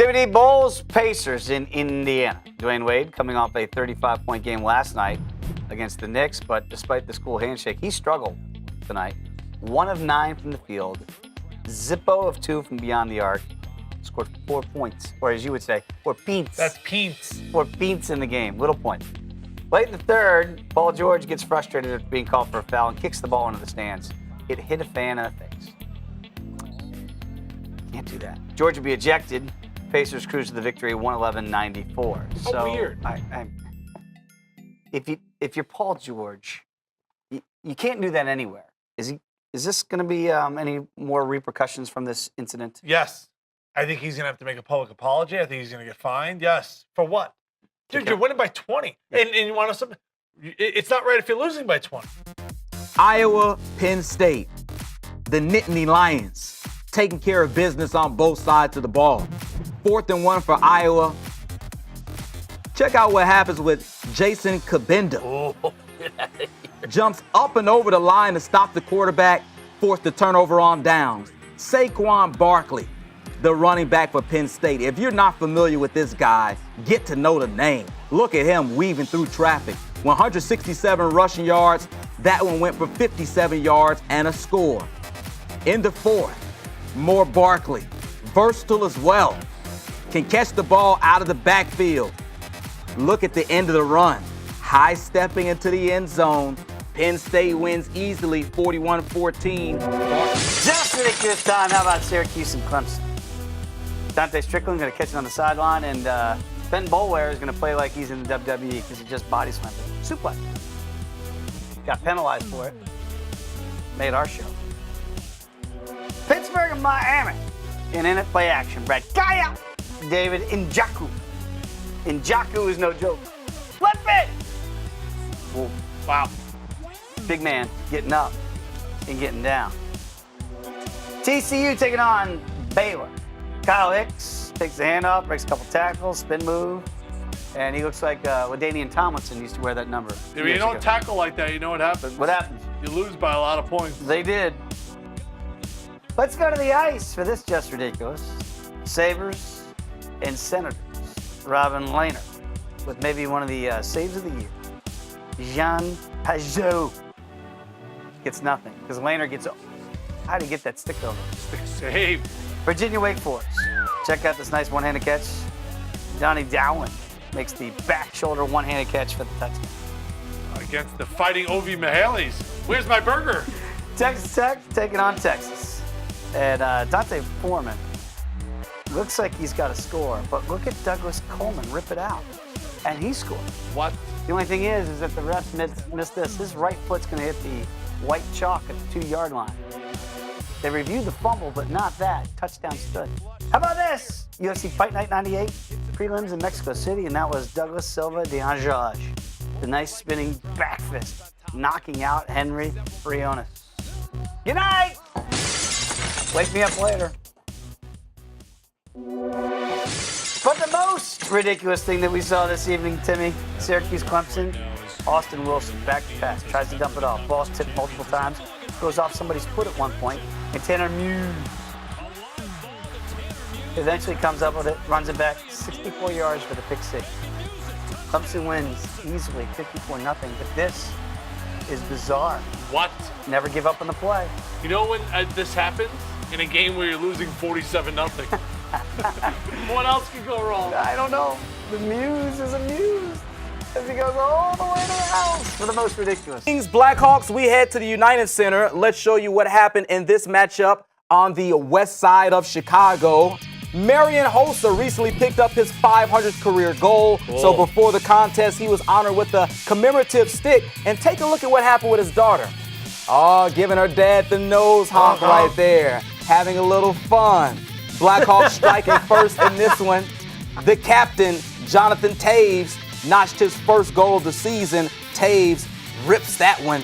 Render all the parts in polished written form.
DVD Bulls Pacers in Indiana. Dwayne Wade coming off a 35-point game last night against the Knicks, but despite the school handshake, he struggled tonight. 1 of 9 from the field, zippo of 2 from beyond the arc, scored 4 points, or as you would say, 4 pints. That's pints. 4 pints in the game, little points. Late in the third, Paul George gets frustrated at being called for a foul and kicks the ball into the stands. It hit a fan in the face. Can't do that. George will be ejected. Pacers cruise to the victory 111-94. So weird. If you're Paul George, you can't do that anywhere. Is this going to be any more repercussions from this incident? Yes. I think he's going to have to make a public apology. I think he's going to get fined. Yes. For what? Dude, you're winning by 20. And you want to... It's not right if you're losing by 20. Iowa, Penn State, the Nittany Lions, taking care of business on both sides of the ball. 4th and 1 for Iowa. Check out what happens with Jason Kabinda. Oh, Jumps up and over the line to stop the quarterback, forced the turnover on downs. Saquon Barkley, the running back for Penn State. If you're not familiar with this guy, get to know the name. Look at him weaving through traffic. 167 rushing yards. That one went for 57 yards and a score. In the 4th, more Barkley. Versatile as well. Can catch the ball out of the backfield. Look at the end of the run. High stepping into the end zone. Penn State wins easily, 41-14. Just ridiculous time. How about Syracuse and Clemson? Dante Strickland going to catch it on the sideline, and Ben Boulware is going to play like he's in the WWE because he just body slammed him. Suplex. Got penalized for it. Made our show. Pittsburgh and Miami. In it play action. Brad Kaya. David Njoku. Njoku is no joke. Flip it! Whoa. Wow. Big man getting up and getting down. TCU taking on Baylor. Kyle Hicks takes the handoff, breaks a couple tackles, spin move, and he looks like LaDainian Tomlinson used to wear that number. If you don't tackle like that, you know what happens. What happens? You lose by a lot of points. They did. Let's go to the ice for this Just Ridiculous. Sabres and Senators. Robin Lehner with maybe one of the saves of the year. Jean Pajot gets nothing because Lehner gets over. How do you get that stick over? Save. Virginia Wake Forest. Check out this nice one-handed catch. Johnny Dowling makes the back shoulder one-handed catch for the touchdown. Against the Fighting Ovi Mihalis. Where's my burger? Texas Tech taking on Texas. And Dante Foreman looks like he's got a score, but look at Douglas Coleman rip it out. And he scored. What? The only thing is that the refs missed this. His right foot's going to hit the white chalk at the 2-yard line. They reviewed the fumble, but not that. Touchdown stood. How about this? UFC Fight Night 98, prelims in Mexico City, and that was Douglas Silva de Andrade. The nice spinning back fist, knocking out Henry Briones. Good night! Wake me up later. But the most ridiculous thing that we saw this evening, Timmy, Syracuse Clemson, Austin Wilson, back to pass, tries to dump it off. Ball's tipped multiple times, goes off somebody's foot at one point, and Tanner Muse eventually comes up with it, runs it back 64 yards for the pick six. Clemson wins easily, 54-0, but this is bizarre. What? Never give up on the play. You know when this happens? In a game where you're losing 47-0. What else could go wrong? I don't know. The Muse is amused as he goes all the way to the house for the most ridiculous. Blackhawks, we head to the United Center. Let's show you what happened in this matchup on the west side of Chicago. Marian Hossa recently picked up his 500th career goal. Cool. So before the contest, he was honored with a commemorative stick. And take a look at what happened with his daughter. Oh, giving her dad the nose honk right there. Having a little fun. Blackhawks striking first in this one. The captain, Jonathan Taves, notched his first goal of the season. Taves rips that one.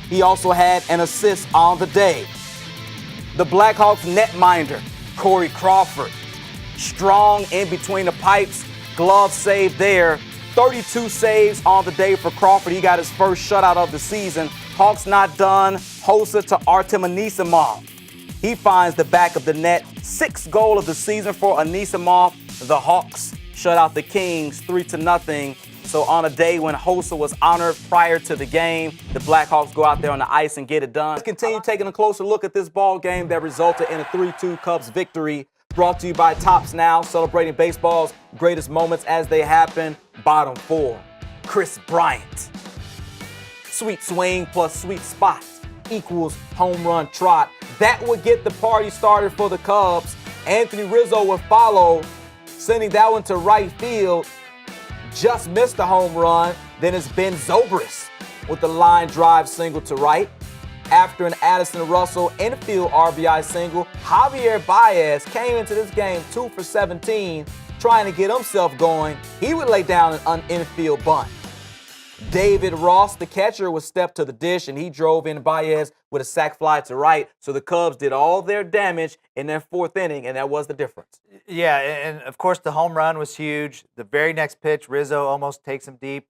He also had an assist on the day. The Blackhawks netminder, Corey Crawford. Strong in between the pipes. Glove save there. 32 saves on the day for Crawford. He got his first shutout of the season. Hawks not done. Hossa to Artem Anisimov. He finds the back of the net. 6th goal of the season for Anisimov. The Hawks shut out the Kings 3-0. So on a day when Hossa was honored prior to the game, the Blackhawks go out there on the ice and get it done. Let's continue taking a closer look at this ball game that resulted in a 3-2 Cubs victory. Brought to you by Tops Now, celebrating baseball's greatest moments as they happen. Bottom 4, Chris Bryant. Sweet swing plus sweet spot equals home run trot. That would get the party started for the Cubs. Anthony Rizzo would follow, sending that one to right field. Just missed the home run. Then it's Ben Zobrist with the line drive single to right. After an Addison Russell infield RBI single, Javier Baez came into this game 2 for 17, trying to get himself going. He would lay down an infield bunt. David Ross, the catcher, would step to the dish, and he drove in Baez with a sac fly to right. So the Cubs did all their damage in their 4th inning, and that was the difference. Yeah, and of course the home run was huge. The very next pitch, Rizzo almost takes him deep.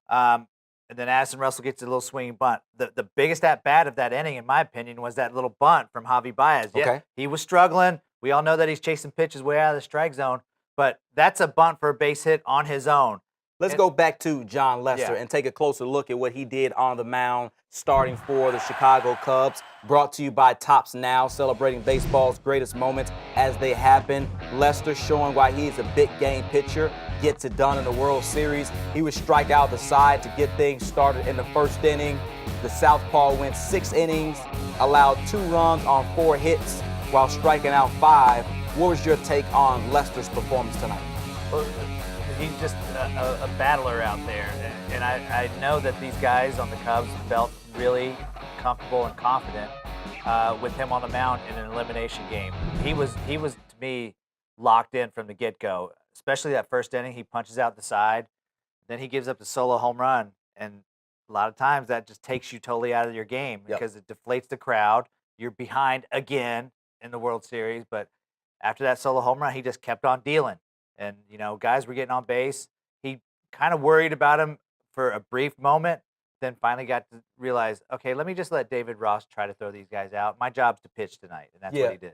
And then Addison Russell gets a little swinging bunt. The biggest at-bat of that inning, in my opinion, was that little bunt from Javi Baez. Yeah, Okay. he was struggling. We all know that he's chasing pitches way out of the strike zone, but that's a bunt for a base hit on his own. Let's go back to John Lester Yeah. and take a closer look at what he did on the mound, starting for the Chicago Cubs. Brought to you by Tops Now, celebrating baseball's greatest moments as they happen. Lester showing why he's a big game pitcher, gets it done in the World Series. He would strike out the side to get things started in the 1st inning. The Southpaw went 6 innings, allowed 2 runs on 4 hits while striking out 5. What was your take on Lester's performance tonight? Well, he's just a battler out there. And I know that these guys on the Cubs felt really comfortable and confident with him on the mound in an elimination game. He was to me locked in from the get-go, especially that 1st inning. He punches out the side, then he gives up the solo home run. And a lot of times that just takes you totally out of your game because it deflates the crowd. You're behind again in the World Series. But after that solo home run, he just kept on dealing. And, you know, guys were getting on base. He kind of worried about him for a brief moment, then finally got to realize, okay, let me just let David Ross try to throw these guys out. My job's to pitch tonight, and that's what he did.